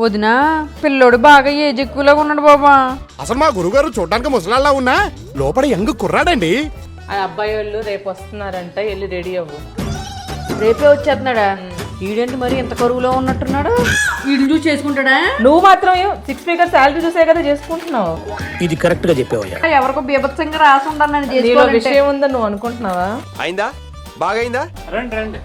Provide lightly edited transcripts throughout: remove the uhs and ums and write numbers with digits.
వదినా పిల్లోడు బాగా ఏజ్ ఎక్కువలా ఉన్నాడు బాబా. అసలు మా గురుగారు చూడడానికి ముసలాళ్ళ ఉన్నా లోపల యంగ్ కుర్రాడండి. ఆ అబ్బాయి వాళ్ళు రేపు వస్తున్నారంట, వెళ్ళి రెడీ అవ్వు. రేపే వచ్చేస్తున్నాడా? ఈడేంటి మరి ఇంత కరువులో ఉన్నట్టున్నాడు? వీడిని చూసి చేసుకుంటాడా? నువ్వు మాత్రం 6 ఫిగర్ శాలరీ చూసే కదా చేసుకుంటున్నావు. ఇది కరెక్ట్ గా చెప్పావయ్యా. ఎవరికో బీభత్సంగా రాసి ఉండాలని నీలో విషయం ఉందని నువ్వు అనుకుంటున్నావా? అయిందా? బాగైందా? రండి రండి.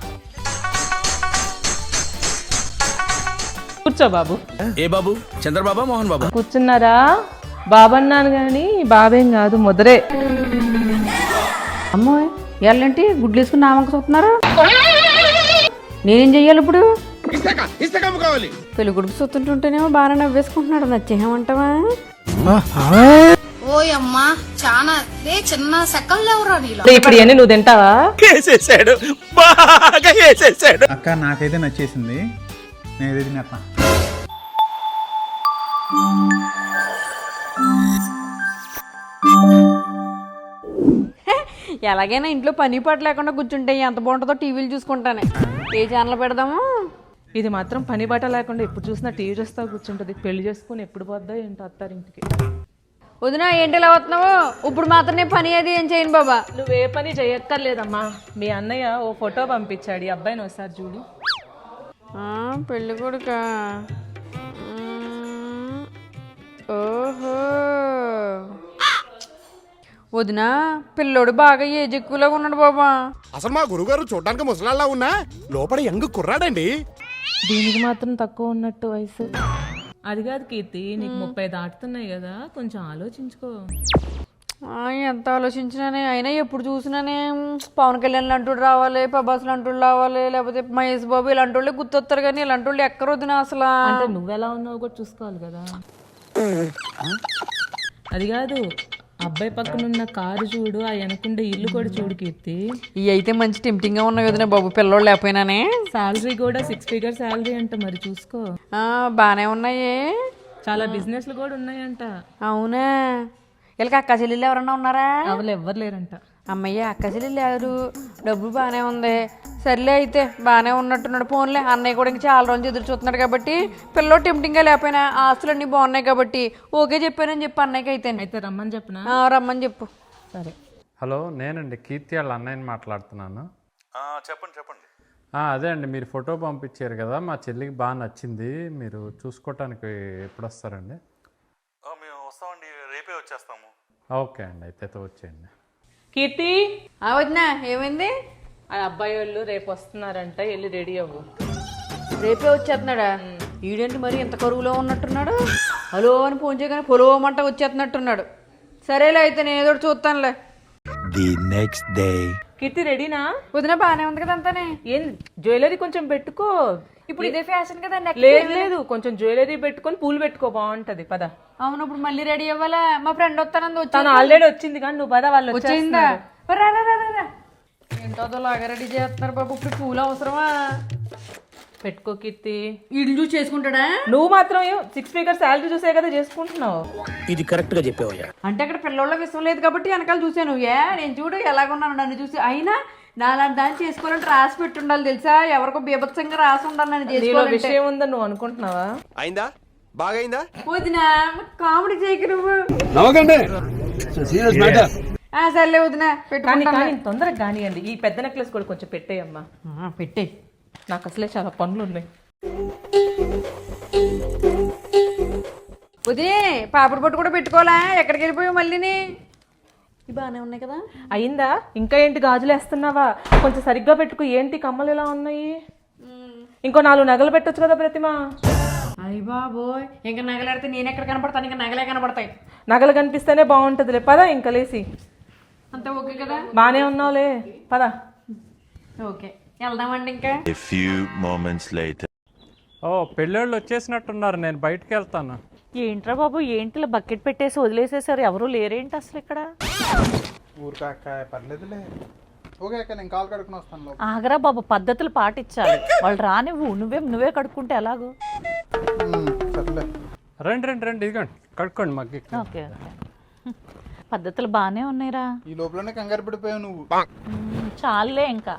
కూర్చో బాబు. ఏ బాబు? చంద్రబాబా మోహన్ బాబా? కూర్చున్నారా? బాబన్నాను గాని బాబేం కాదు, ముదరే. అమ్మో ఎల్లంటి గుడ్లు వేసుకుని నామక చూస్తున్నారు. నేనేం చెయ్యాలి ఇప్పుడు? పెళ్లి కొడుకు చూస్తుంటుంటేనేమో బాగా నవ్వేసుకుంటున్నాడు. నచ్చేయమంటావా? ఓయమ్మా చాలా చిన్న సెకల్ లేవురా నీలో. ఇప్పుడు ఇవన్నీ నువ్వు తింటావా? వేసేసాడు, బాగా వేసేసాడు. అక్క నాకైతే నచ్చేసింది, నేను ఏది తినేస్తా. ఎలాగైనా ఇంట్లో పని పాట లేకుండా కూర్చుంటే ఎంత బాగుంటుందో టీవీలు చూసుకుంటానే. ఏ ఛానల్ పెడదాము? ఇది మాత్రం పని బాట లేకుండా ఎప్పుడు చూసినా టీవీ చూస్తా కూర్చుంటది. పెళ్లి చేసుకుని ఎప్పుడు పోద్దో ఏంటో అత్తారింటికి. వదినా ఏంటి ఇలా వస్తున్నావు? ఇప్పుడు మాత్రం నేను పని అది ఏం చేయను బాబా. నువ్వే పని చేయక్కర్లేదమ్మా. మీ అన్నయ్య ఓ ఫోటో పంపించాడు, ఈ అబ్బాయిని ఒకసారి చూడు. పెళ్ళి కొడుక. ఓహో వదినా పిల్లోడు బాగా ఏజ్ ఎక్కువలా ఉన్నాడు బాబా. అసలు మా గురుగారు చూడడానికి ముసలాళ్ళ ఉన్నా లోపల యంగ్ కుర్రాడండి. దీనికి మాత్రం తక్కువ ఉన్నట్టు వయసు. అది కాదు కీర్తి, నీకు 30 దాటుతున్నాయి కదా, కొంచెం ఆలోచించుకో. ఎంత ఆలోచించినానే, అయినా ఎప్పుడు చూసినానే పవన్ కళ్యాణ్ లాంటి రావాలి, ప్రభాస్ లాంటి రావాలి, లేకపోతే మహేష్ బాబు ఇలాంటి వాళ్ళే గుర్తొస్తారు. కానీ ఇలాంటి వాళ్ళు ఎక్కడ వదినా అసలు. అంటే నువ్వెలా ఉన్నావు కూడా చూసుకోవాలి కదా. అది కాదు, అబ్బాయి పక్కన ఉన్న కారు చూడు, ఆ వెనకుండే ఇల్లు కూడా చూడు కీర్తి. ఇవి అయితే మంచి టెంప్టింగ్ గా ఉన్నాయి వదినా బాబు, పిల్లోడు లేకపోయినానే. శాలరీ కూడా 6 ఫిగర్ శాలరీ అంట, మరి చూసుకో. బానే ఉన్నాయి, చాలా బిజినెస్లు కూడా ఉన్నాయంట. అవునా? వీళ్ళకి అక్క చెల్లెళ్ళు ఎవరన్నా ఉన్నారా? ఎవ్వరు లేరంట. అమ్మయ్య అక్క చెల్లెళ్ళు లేరు, డబ్బులు బాగానే ఉంది. సర్లే అయితే బాగానే ఉన్నట్టున్నాడు. ఫోన్లే అన్నయ్య కూడా ఇంకా చాలా రోజులు ఎదురు చూస్తున్నాడు కాబట్టి పిల్లోడు టెంప్టింగ్గా లేకపోయినా ఆస్తులు అన్నీ బాగున్నాయి కాబట్టి ఓకే చెప్పానని చెప్పి అన్నయ్యకి అయితే రమ్మని చెప్పనా? రమ్మని చెప్పు. సరే. హలో, నేనండి కీర్తి వాళ్ళ అన్నయ్యని మాట్లాడుతున్నాను. చెప్పండి చెప్పండి. అదే అండి, మీరు ఫోటో పంపించారు కదా, మా చెల్లికి బాగా నచ్చింది. మీరు చూసుకోవటానికి ఎప్పుడు వస్తారండి? మేము వస్తామండి, రేపే వచ్చేస్తాము. ఓకే అండి, అయితే వచ్చేయండి. కీర్తి, వదినా ఏమైంది? ఆ అబ్బాయి వాళ్ళు రేపు వస్తున్నారంట, వెళ్ళి రెడీ అవ్వు. రేపే వచ్చేస్తున్నాడా? ఈడేంటి మరి ఇంత కరువులో ఉన్నట్టున్నాడు? హలో అని ఫోన్ చేయగానే పొలవమంట వచ్చేస్తున్నట్టున్నాడు. సరేలే అయితే నేను ఏదో చూస్తానులే. The next day. కీర్తి రెడీనా? వదిన బాగానే ఉంది కదా అంతానే. ఏం జ్యువెలరీ కొంచెం పెట్టుకో. ఇప్పుడు ఇదే ఫ్యాషన్ కదా. లేదు కొంచెం జ్యువెలరీ పెట్టుకొని పూలు పెట్టుకో, బాగుంటది. పద. అవును, ఇప్పుడు మళ్ళీ రెడీ అవ్వాలా? మా ఫ్రెండ్ వస్తానంది. తను ఆల్రెడీ వచ్చింది కానీ నువ్వు పద, వాళ్ళు వచ్చిందా? ఏంటో లాగా రెడీ చేస్తున్నారు బాబు. ఇప్పుడు పూలు అవసరమా? పెట్టుకో కీర్తి. వీడిని చూసి చేసుకుంటాడా? నువ్వు మాత్రం 6 ఫిగర్ శాలరీ చూసే కదా చేసుకుంటున్నావు. ఇది కరెక్ట్ గా చెప్పావయ్యా. అంటే అక్కడ పిల్లలకి ఇష్టం లేదు కాబట్టి వెనకాల చూసాను. నేను చూడు ఎలాగున్నాను నన్ను చూసి. అయినా నాలాంటి దాన్ని చేసుకోవాలంటే రాసి పెట్టి ఉండాలి తెలుసా? ఎవరికో బీభత్సంగా రాసి ఉండాలి నన్ను చేసుకోవాలి. విషయం ఉందని నువ్వు అనుకుంటున్నావా? అయిందా? బాగైందా? వదినా కామెడీ చేయకు నువ్వు. సర్లే వదినా కానీ తొందరగా కానివ్వండి. ఈ పెద్ద నెక్లెస్ కూడా కొంచెం పెట్టేయమ్మా. పెట్టే, నాకు అసలే చాలా పనులు ఉన్నాయి. వదినే పాపడు పట్టు కూడా పెట్టుకోవాలా? ఎక్కడికి వెళ్ళిపోయావు మళ్ళీని? ఇవి బాగానే ఉన్నాయి కదా. అయిందా? ఇంకా ఏంటి గాజులు వేస్తున్నావా? కొంచెం సరిగ్గా పెట్టుకో. ఏంటి కమ్మలు ఇలా ఉన్నాయి? ఇంకో 4 నగలు పెట్టొచ్చు కదా ప్రతిమ. అయ్య బాబోయ్, ఇంకా నగలాడితే నేను ఎక్కడ కనపడతాను? ఇంకా నగలే కనపడతాయి. నగలు కనిపిస్తేనే బాగుంటదిలే. పద ఇంకా లేసి. అంతా ఓకే కదా? బానే ఉన్నావులే, పద. ఓకే వెళ్దామండి ఇంకా. పెళ్ళోళ్ళు వచ్చేసినట్టున్నారు, నేను బయటకు వెళ్తాను. ఏంట్రా బాబు, ఏంటిలా బకెట్ పెట్టేసి వదిలేసేసారు? ఎవరు లేరేంటి అసలు ఇక్కడ? ఊరికాక పర్లేదులే. ఓకే అక్క, నేను కాల్ కడుక్కుని వస్తాను. ఆగరా బాబు, పద్ధతులు పాటించాలి. వాళ్ళు రానివ్వు, నువ్వే కడుక్కుంటే ఎలాగో. సర్లే. రండి రండి రండి, ఇదిగోండి కడుక్కోండి మాకు. ఓకే పద్ధతులు బాగానే ఉన్నాయిరా. ఈ లోపలనే కంగారు పడిపోయావు నువ్వు. చాలులే ఇంకా.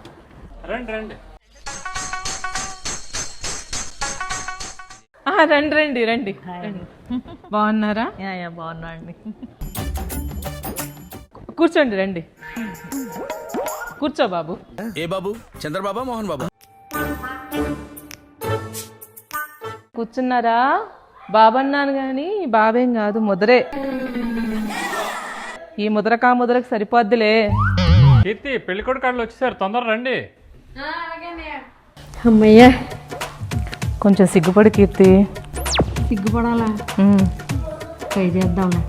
రండి రండి. రండి రండి రండి రండి. బాగున్నారా? యా బాగున్నా అండి. కూర్చోండి, రండి కూర్చో బాబు. ఏ బాబు చంద్రబాబా మోహన్ బాబా? కూర్చున్నారా? బాబన్నాను కానీ బాబేం కాదు, ముద్రే. ఈ ముద్రకా ముద్రకు సరిపోద్దిలే. కీర్తి పెళ్ళికొడుకు కాళ్ళు వచ్చేసారు, తొందర రండి. అమ్మయ్యా, కొంచెం సిగ్గుపడి కీర్తి. సిగ్గుపడాలా? ఉమ్. ట్రై చేద్దాంలే.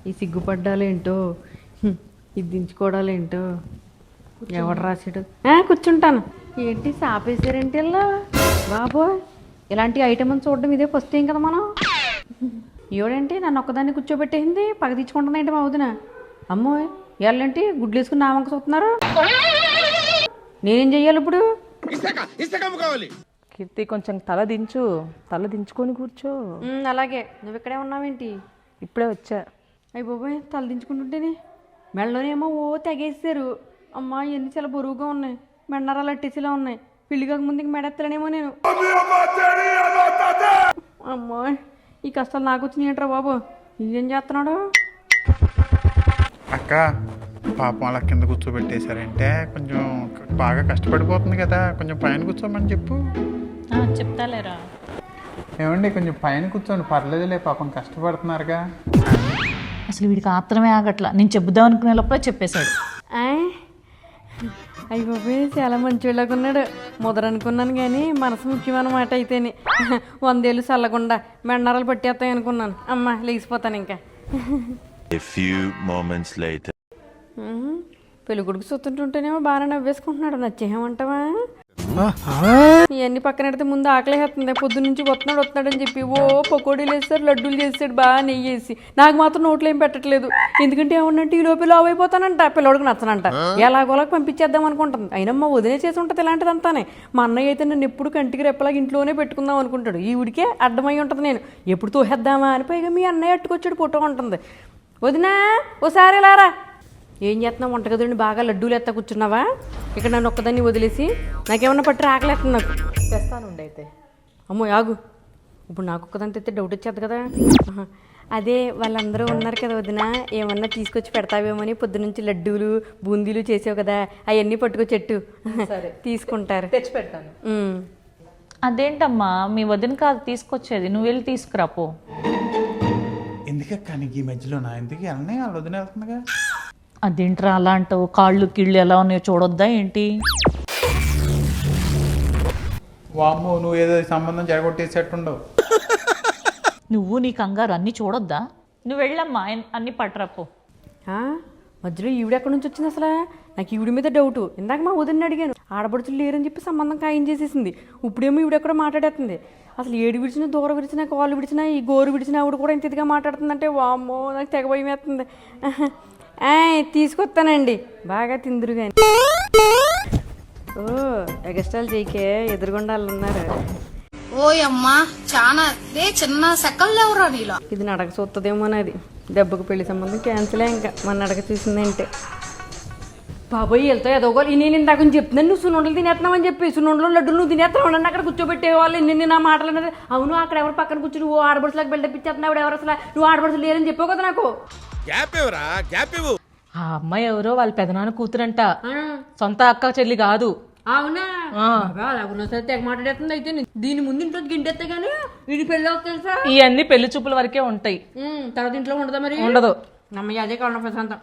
ఈ సిగ్గుపడ్డాలేంటో, ఇది దించుకోవడాలేంటో ఎవడు రాసాడు. కూర్చుంటాను. ఏంటి సాపేసారేంటి ఇలా? బాబోయ్, ఇలాంటి ఐటమ్ అని చూడడం ఇదే ఫస్ట్ టైం కదా మనం. ఏడేంటి నన్ను ఒక్కదాన్ని కూర్చోబెట్టేసింది, పగ తీర్చుకుంటుందేంటి మా వదిన. అమ్మోయ్, ఇవాళేంటి గుడ్లు వేసుకుని నా వంక చూస్తున్నారు. నేనేం చెయ్యాలి ఇప్పుడు? కీర్తి కొంచెం తల దించు, తల దించుకొని కూర్చో. అలాగే. నువ్వు ఇక్కడే ఉన్నావేంటి? ఇప్పుడే వచ్చా. అయ్యి బాబాయ్, తల దించుకుంటుంటేనే మెడలోనేమో తెగేసారు. అమ్మా, ఎన్ని చాలా బరువుగా ఉన్నాయి, మెన్నరాలు అట్టేసిలా ఉన్నాయి. పెళ్లి కాకముందు ఇంక మెడెత్తలేనేమో నేను. అమ్మా, ఈ కష్టాలు నాకు వచ్చినాయంట్రా బాబు. ఇదేం చేస్తున్నాడు? అక్క పాపం అలా కింద కూర్చోబెట్టేశారంటే కొంచెం బాగా కష్టపడిపోతుంది కదా, కొంచెం పైన కూర్చోమని చెప్పు. చెప్తాలేరా. ఏమండి కొంచెం పైన కూర్చోండి, పర్లేదులే, పాపం కష్టపడుతున్నారుగా. అసలు వీడికి ఆత్రమే ఆగట్లా. నేను చెబుదాం అనుకునే లోపల చెప్పేశాడు. అయ్యి బాబాయ్, చాలా మంచివాళ్ళగా ఉన్నాడు. ముదరనుకున్నాను కానీ మనసు ముఖ్యమన్నమాట. అయితేనే 100 ఏళ్ళు చల్లకుండా మెండరాలు పట్టేస్తాయి అనుకున్నాను. అమ్మ, లేచిపోతాను ఇంకా. పెళ్లి కొడుకు చూస్తుంటుంటేనేమో బాగా నవ్వేసుకుంటున్నాడు. నచ్చేయమంటావా? ఇవన్నీ పక్కన పెడితే ముందు ఆకలేస్తుంది. పొద్దు నుంచి వస్తున్నాడు అని చెప్పి పకోడీలు వేస్తాడు, లడ్డూలు చేస్తాడు, బాగా నెయ్యి వేసి. నాకు మాత్రం నోట్లో ఏం పెట్టట్లేదు. ఎందుకంటే ఏమన్నంటే ఈ లోపల అయిపోతానంట, పిల్లడికి నచ్చనంట. ఎలాగోలాగా పంపించేద్దాం అనుకుంటుంది. అయినా మా వదిలే చేసి ఉంటుంది ఇలాంటిదంతానే. మా అన్నయ్య అయితే నన్ను ఎప్పుడు కంటికి రెప్పలాగా ఇంట్లోనే పెట్టుకుందాం అనుకుంటాడు. ఈవిడికే అడ్డమై ఉంటుంది. నేను ఎప్పుడు తోసేద్దామా అని. పైగా మీ అన్నయ్య అట్టుకొచ్చాడు ఫోటో ఉంటుంది. వదినా ఓసారి లారా. ఏం చేస్తున్నావు? వంటగదిని బాగా లడ్డూలు ఎత్తా కూర్చున్నావా? ఇక్కడ నన్ను ఒక్కదాన్ని వదిలేసి నాకేమన్నా పట్టి ఆకలేస్తుంది నాకు. తెస్తానుండి అయితే. అమ్మో ఆగు, ఇప్పుడు నాకు ఒక్కదాన్ని తెస్తే డౌట్ వచ్చేది కదా. అదే వాళ్ళందరూ ఉన్నారు కదా వదిన, ఏమన్నా తీసుకొచ్చి పెడతావేమని. పొద్దునుంచి లడ్డూలు బూందీలు చేసావు కదా, అవన్నీ పట్టుకొచ్చెట్టు తీసుకుంటారు. తెచ్చి పెడతాను. అదేంటమ్మా, మీ వదిన కాదు తీసుకొచ్చేది, నువ్వు వెళ్ళి తీసుకురాపో. ఎందుకక్క నీకు ఈ మధ్యలో నా ఎందుకు వెళ్ళనే వాళ్ళు వదిన వెళ్తుందిగా. అదేంట్రా అలా అంటావు? కాళ్ళు కీళ్ళు ఎలా ఉన్నాయో చూడొద్దా ఏంటి? వామ్మో, నువ్వు ఏదో సంబంధం జరగొట్టేసేట్టుండవు. నువ్వు నీ కంగారు అన్నీ చూడొద్దా? నువ్వు వెళ్ళమ్మా, అన్నీ పట్టరాపో. మధ్యలో ఈవిడెక్కడి నుంచి వచ్చింది అసలు? నాకు ఈవిడి మీద డౌటు. ఇందాక మా వదిన అడిగాను, ఆడపడుచులు లేరని చెప్పి సంబంధం ఖాయం చేసేసింది. ఇప్పుడేమో ఈవిడెక్కడో మాట్లాడేస్తుంది. అసలు ఏడు విడిచినా, దూరం విడిచినా, కాళ్ళు విడిచినా, ఈ గోరు విడిచినా ఆవిడ కూడా ఇంత ఇదిగా మాట్లాడుతుందంటే వామ్మో, నాకు తెగ భయం వేస్తుంది. తీసుకొస్తానండి, బాగా తిందురు కానీ. ఎగస్ట్రాలు చేయకే, ఎదురుగుండా వాళ్ళు ఉన్నారు. ఓయమ్మా, చాలా చిన్న సెకల్లో ఎవరా నీలో. ఇది నడక చూస్తుందేమో అనేది. దెబ్బకు పెళ్లి సంబంధం క్యాన్సిలే ఇంకా మన నడక చూసిందంటే. బాబోయ్, వెళ్తావు ఎదోగోలు. నేను ఇందాక చెప్తున్నాను, నువ్వు సున్నుండలు తినేస్తున్నావని చెప్పి. సున్నుండలు లడ్డులు నువ్వు తినేస్తున్నావు అని అక్కడ కూర్చోబెట్టేవాళ్ళు. ఎన్ని నా మాటలు అనేది. అవును, అక్కడ ఎవరు పక్కన కూర్చొని నువ్వు ఆడబడుచులకు బిల్డప్ ఇచ్చేస్తున్నావు. ఎవరు అసలు నువ్వు ఆడబడుచులు లేరని చెప్పావు కదా నాకు. ఆ అమ్మాయి ఎవరో వాళ్ళ పెదనాన్న కూతురంట, సొంత అక్క చెల్లి కాదు. అవునా? ఎవరినో సరే తెగ మాట్లాడేస్తుంది. అయితే దీని ముందు ఇంట్లో గింటెత్తే గానీ వీడి పెళ్ళి అవుతుంది తెలుసా? ఇవన్నీ పెళ్లి చూపుల వరకే ఉంటాయి, తర్వాత ఇంట్లో ఉండదా మరి? ఉండదు. నమ్మయ్య అదే కారణం ప్రశాంతం.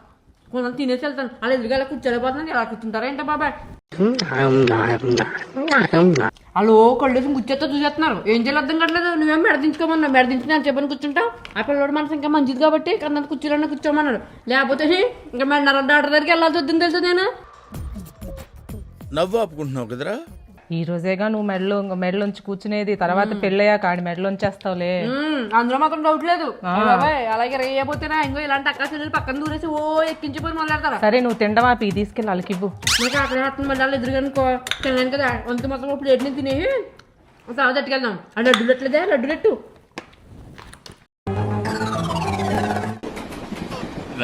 కొంచెం తినేసి వెళ్తాను. అలా ఎదురుగా కూర్చోలేకపోతున్నాను. ఎలా కూర్చుంటారా ఏంటో బాబాయ్? వాళ్ళు కళ్ళేసి ముచ్చేతో చూసేస్తున్నారు. ఏం చేయాలి అర్థం కావట్లేదు. నువ్వేం మెడదించుకోమన్నావు. మెడదించుకుని చెప్పని కూర్చుంటావు. ఆ పిల్లడు మనసు ఇంకా మంచిది కాబట్టి కన్నా కూర్చోలన్నా కూర్చోమన్నాడు. లేకపోతే ఇంకా మెడ డాక్టర్ దగ్గరికి వెళ్ళాల్సి వద్దని తెలుసు. నేను నవ్వు ఆపుకుంటున్నావు కదరా. ఈ రోజేగా నువ్వు మెడలోంచి కూర్చునేది, తర్వాత పెళ్ళయ్యాక ఆడి మెడలోంచేస్తావులే. అందులో మాత్రం డౌట్ లేదు. అలాగే రేయబోతేనా ఇంకో ఇలాంటి అక్క చెల్లెలు పక్కన దూరేసి ఎక్కించిపోయి మొదలెడతారా? సరే, నువ్వు తిండమా పీ తీసుకెళ్ళి వాళ్ళకివ్వు. నీకు అక్కడ మళ్ళీ ఎదురుగానుకో తిన్నాను కదా, వంత మొత్తం ఇప్పుడు ఎట్ని తినే తర్వాత ఎట్టుకెళ్దాం. ఆ లడ్డు ఎట్లేదే, లడ్డు లెట్టు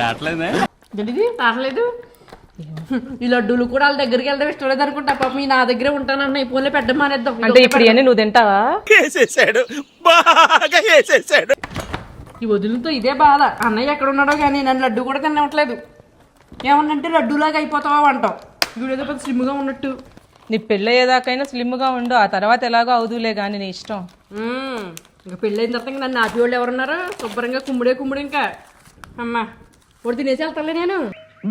రావట్లేదు. ఈ లడ్డూలు కూడా వాళ్ళ దగ్గరికి వెళ్దాం ఇష్టం లేదు అనుకుంటా పాపం ఈ నా దగ్గరే ఉంటానన్న ఈ ఫోన్లో పెట్టడం మానేద్దాం. అంటే ఇప్పుడు ఇవన్నీ నువ్వు తింటావా? వేసేసాడు, బాగా వేసేసాడు. ఈ వదులతో ఇదే బాధ. అన్నయ్య ఎక్కడ ఉన్నాడో కానీ నన్ను లడ్డు కూడా తినట్లేదు. ఏమన్నంటే లడ్డూలాగా అయిపోతావా అంటావు. వీడు ఏదో పెద్ద స్లిమ్గా ఉన్నట్టు. నీ పెళ్ళి అయ్యేదాకైనా స్లిమ్గా ఉండు, ఆ తర్వాత ఎలాగో అవుదులే కానీ నీ ఇష్టం. ఇంకా పెళ్ళైన తర్వాత ఇంకా నన్ను ఆపి వాళ్ళు ఎవరున్నారు? శుభ్రంగా కుమ్ముడు ఇంకా అమ్మా ఒకటి తినేసి వెళ్తాలే నేను.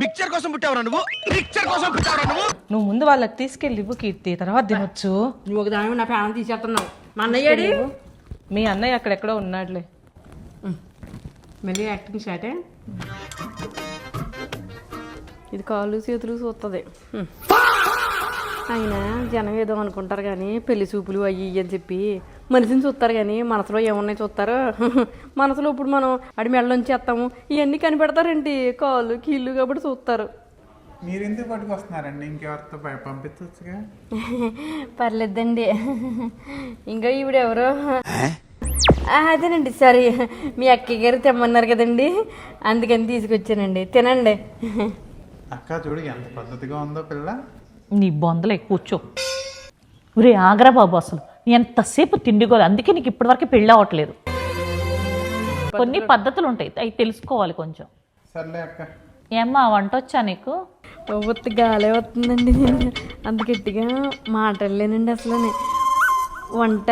మిక్చర్ కోసం పుట్టావురా నువ్వు, మిక్చర్ కోసం పుట్టావురా నువ్వు. నువ్వు ముందు వాళ్ళకి తీసుకెళ్ళి ఇవ్వు కీర్తి, తర్వాత తినొచ్చు. నువ్వు ఒక దాని నా ప్రాణం తీసేస్తున్నావు. మా అన్నయ్యడి మీ అన్నయ్య అక్కడెక్కడో ఉన్నాడులే. మళ్ళీ యాక్టింగ్ స్టార్టే. ఇది కాళ్ళు చేతులు చూస్తుంది. ఆయన జనం ఏదో అనుకుంటారు కానీ పెళ్లి చూపులు అయ్యి అని చెప్పి మనిషిని చూస్తారు కానీ మనసులో ఏమున్నాయి చూస్తారు. మనసులో ఇప్పుడు మనం అడి మెడలోంచి చేస్తాము ఇవన్నీ కనిపెడతారేంటి? కాళ్ళు కీళ్ళు కాబట్టి చూస్తారు. మీరు ఎందుకు పట్టుకొస్తున్నారండి? ఇంకెవరితో పంపించవచ్చుగా. పర్లేదండి. ఇంకా ఈవిడెవరో అదేనండి. సరే మీ అక్కయ్య గారు తెమ్మన్నారు కదండి, అందుకని తీసుకొచ్చానండి. తినండి. అక్క చూడు ఎంత పద్ధతిగా ఉందో పిల్ల. నీ బొందలే కూర్చో. ఊరే ఆగ్రా బాబు, అసలు ఎంతసేపు తిండిగోలు. అందుకే నీకు ఇప్పటివరకు పెళ్ళి అవ్వట్లేదు. కొన్ని పద్ధతులు ఉంటాయి, అవి తెలుసుకోవాలి కొంచెం. సర్లే అక్క. ఏమ్మా వంట వచ్చా నీకు? ఒత్తి గాలే వస్తుందండి. అంత గట్టిగా మాట్లాడలేనండి అసలు. వంట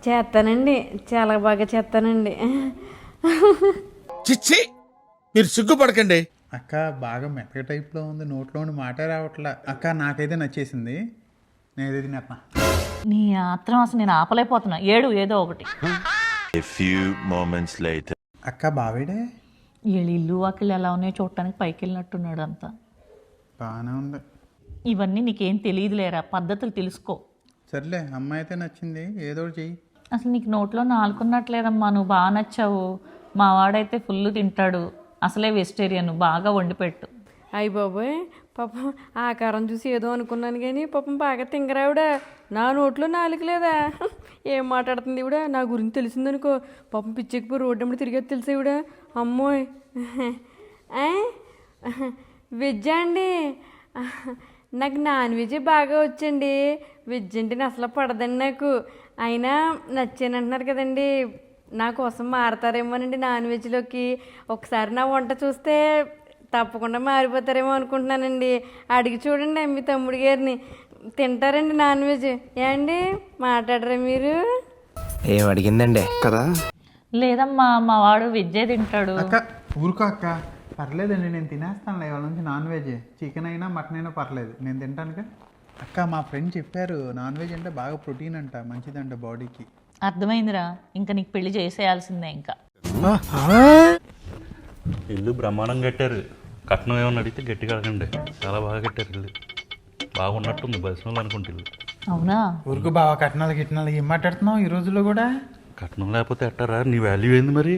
చేస్తానండి, చాలా బాగా చేస్తానండి. చిచ్చి, మీరు సిగ్గుపడకండి. అక్క బాగా మెత్తగా టైప్లో ఉంది, నోట్లో ఉండి మాట రావట్లా. అక్క నాకైతే నచ్చేసింది, నేను ఏదైతే తినేస్తా. నీ ఆత్రం అసలు నేను ఆపలేకపోతున్నా. ఏడు ఏదో ఒకటి. అక్క బావేడే? వీళ్ళు ఇల్లు వాకిళ్ళు ఎలా ఉన్నాయో చూడటానికి పైకి వెళ్ళినట్టున్నాడు అంతా. బాగానే ఉంది. ఇవన్నీ నీకేం తెలియదులేరా, పద్ధతులు తెలుసుకో. సర్లే, అమ్మాయి అయితే నచ్చింది, ఏదో ఒకటి చెయ్యి. అసలు నీకు నోట్లో నాలుకున్నట్లేదమ్మా, నువ్వు బాగా నచ్చావు. మా వాడైతే ఫుల్ తింటాడు, అసలే వెజిటేరియన్. బాగా వండి పెట్టు. అయ్య బాబోయ్, పాపం ఆకారం చూసి ఏదో అనుకున్నాను కానీ పాపం బాగా తింగరావిడ. నా నోట్లో నాలుగు లేదా? ఏం మాట్లాడుతుంది ఇవిడ? నా గురించి తెలిసిందనుకో పాపం పిచ్చెక్కిపోయి రోడ్డు అమ్మడి తిరిగేది తెలిసే ఇవిడ. అమ్మోయ్, వెజ్ అండి? నాకు నాన్ వెజ్ బాగా వచ్చండి. వెజ్ అంటే అసలు పడదండి నాకు. అయినా నచ్చానంటున్నారు కదండి, నా కోసం మారతారేమోనండి నాన్ వెజ్లోకి. ఒకసారి నా వంట చూస్తే తప్పకుండా మారిపోతారేమో అనుకుంటున్నానండి. అడిగి చూడండి మీ తమ్ముడి గారిని, తింటారండి నాన్ వెజ్. ఏండి మాట్లాడరా మీరు? ఏం అడిగిందండి కదా? లేదమ్మా, మా వాడు వెజ్జే తింటాడు. అక్క ఊరుకో అక్క, పర్లేదండి, నేను తినేస్తాను. ఇవాళ నుంచి నాన్ వెజ్, చికెన్ అయినా మటన్ అయినా పర్లేదు, నేను తింటానుగా. అక్క మా ఫ్రెండ్ చెప్పారు నాన్ వెజ్ అంటే బాగా ప్రోటీన్ అంట, మంచిదంట బాడీకి. అర్థమైందిరా, ఇంకా నీకు పెళ్లి చేసేయాల్సిందే. ఇంకా ఇల్లు బ్రహ్మాండంగా కట్టారు. కట్నం ఏమన్నా అడిగితే గట్టిగా అడగండి, చాలా బాగా కట్టారు. ఇల్లు బాగున్నట్టుంది, బస్సులో అనుకుంటే ఇల్లు. అవునా? ఊరుకు బాగా కట్నాలు ఏం మాట్లాడుతున్నావు ఈ రోజుల్లో కూడా? కట్నం లేకపోతే ఎట్టారా? నీ వాల్యూ ఏంది మరి?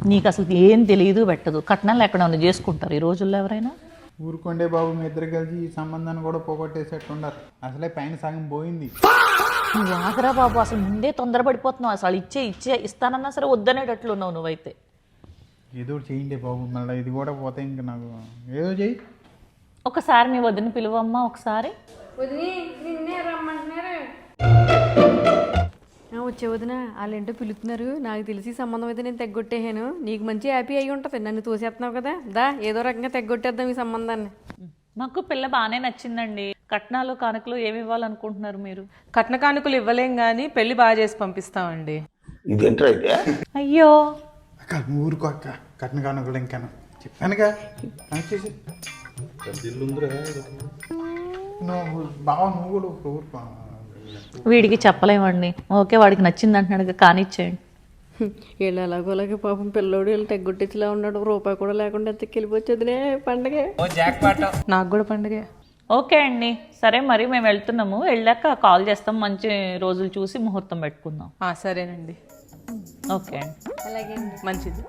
నీకు అసలు ఏం తెలియదు, పెట్టదు. కట్నాలు ఎక్కడ ఉంది చేసుకుంటారు ఈ రోజుల్లో ఎవరైనా? ఊరుకోండే బాబు, మీ ఇద్దరు కలిసి ఈ సంబంధాన్ని కూడా పోగొట్టేసేట్టున్నారు. అసలే పైన సగం పోయింది. నువ్వు ఆగరా బాబు, అసలు ముందే తొందరపడిపోతున్నావు. అసలు ఇస్తానన్నా సరే వద్దనేటట్లు ఉన్నావు నువ్వైతే. ఏదో చేయండి బాబు, మళ్ళీ ఇది కూడా పోతే ఇంక నాకు ఏదో చెయ్యి. ఒకసారి మీ వదిన పిలువమ్మా ఒకసారి. నిన్నే రమ్మంటున్నారు. వచ్చే వదిన వాళ్ళేంటో పిలుతున్నారు. నాకు తెలిసి సంబంధం అయితే నేను తెగ్గొట్టేహాను. నీకు మంచి హ్యాపీ అయి ఉంటుంది, నన్ను తోసేస్తున్నావు కదా. దా ఏదో రకంగా తెగ్గొట్టేద్దాం ఈ సంబంధాన్ని. మాకు పిల్ల బాగానే నచ్చిందండి. కట్నాలు కానుకలు ఏమి ఇవ్వాలనుకుంటున్నారు మీరు? కట్న కానుకలు ఇవ్వలేం కానీ పెళ్లి బాగా చేసి పంపిస్తామండి. అయ్యో అక్క ఊరుకో అక్క, కట్న కానుకలు ఇంకాను చెప్పానుగా. నువ్వు బాగా నువ్వు కూడా ఊరుకో. వీడికి చెప్పలేమండి. ఓకే, వాడికి నచ్చింది అంటున్నాడు, కానిచ్చేయండి. వీళ్ళు ఎలాగోలాగే పాపం పిల్లోడు వీళ్ళు తెగ్గొట్టించిలా ఉన్నాడు. రూపాయి కూడా లేకుండా ఎంతకి వెళ్ళిపోవచ్చుదినే పండగ. నాకు కూడా పండుగే. ఓకే అండి, సరే మరి మేము వెళ్తున్నాము. వెళ్ళాక కాల్ చేస్తాం, మంచి రోజులు చూసి ముహూర్తం పెట్టుకుందాం. సరేనండి. ఓకే అండి, అలాగే మంచిది.